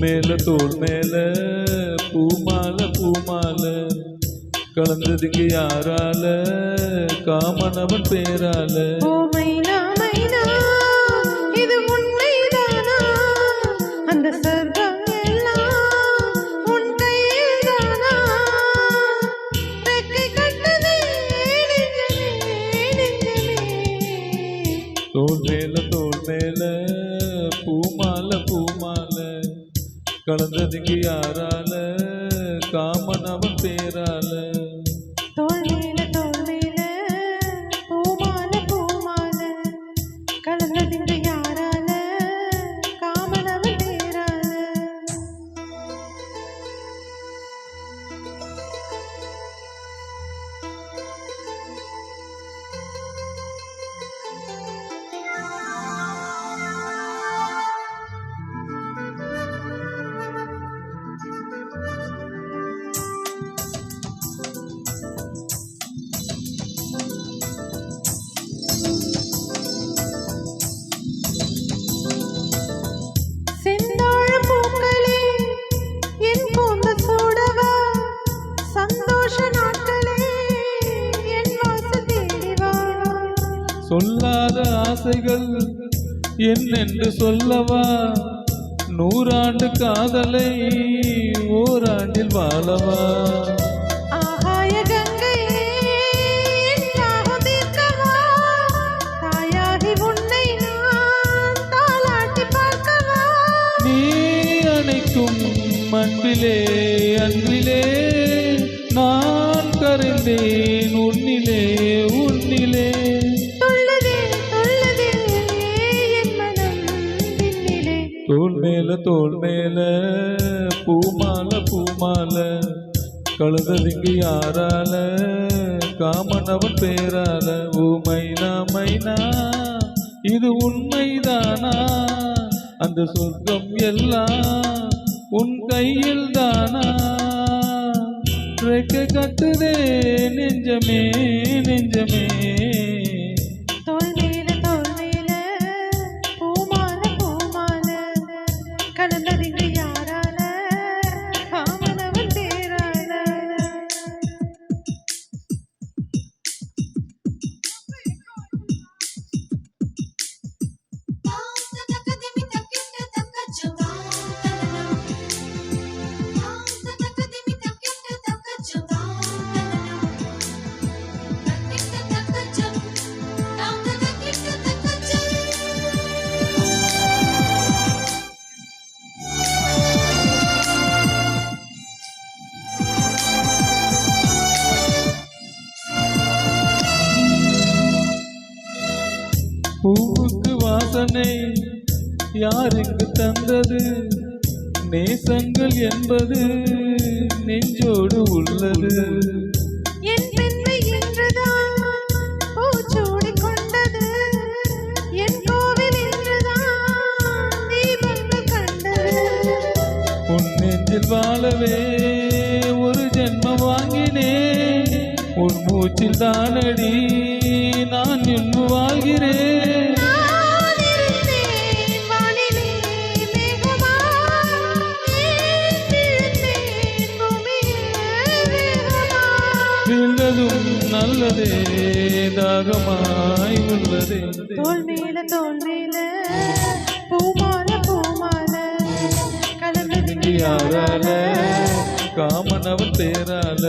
தோள் மேல பூமாலை பூமாலை கலந்ததுக்கு யாரால காமனவன் பேரால இது உண்மைதானா அந்த சொர்க்கம் எல்லாம் உன் கையில்தானா ரெக்கை கட்டுதே நெஞ்சமே தோள் மேல பூமாலை பூமாலை கலந்ததுக்கு யாரால காமனவன் பேரால தோள் மேல பூமாலை பூமாலை கலந்ததுங்க யாரால காமனவன் பேரால சொல்லாத ஆசைகள் என்னென்று சொல்லவா 100 ஆண்டு காதலை ஓராண்டில் வாழவா ஆகாய கங்கை தாயாகி உன்னை நான் தாலாட்டி பார்க்கவா நீ அணைக்கும் அன்பிலே அன்பிலே நான் கரைந்தேன் உன்னிலே உன்னிலே தோள் மேல பூமாலை பூமாலை கழுததுக்கு யாரால காமனவன் பேரால மைனா மைனா இது உண்மைதானா அந்த சொர்க்கம் எல்லாம் உன் கையில் தானா ரெக்கை கட்டுதே நெஞ்சமே நெஞ்சமே பூவுக்கு வாசனை யாருக்கு தந்தது நேசங்கள் என்பது நெஞ்சோடு உள்ளது என் பெண்மை என்றுதான் பூச்சூடி கொண்டது என் கோவில் என்றுதான் தீபங்கள் கண்டது உன் நெஞ்சில் வாழவே ஒரு ஜென்மம் வாங்கினேன் உன் மூச்சில் தானடி நான் இன்பு வாழ்கிறேன் வீழ்ந்ததும் நல்லதே தாகமாய் உள்ளதே தோள் மேல பூமாலை பூமாலை கலந்தது யாரால காமனவன் பேரால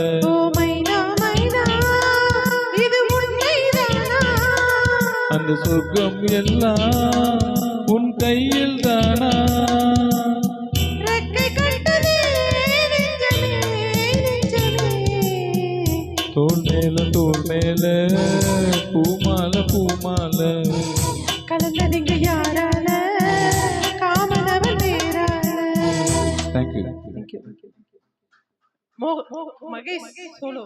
அந்த சொர்க்கம் எல்லாம் உன் கையில் தானா தோள் மேல பூமாலை பூமாலை கலந்ததுங்க யாரால காமனவன் பேரால. Thank you. Mage solo.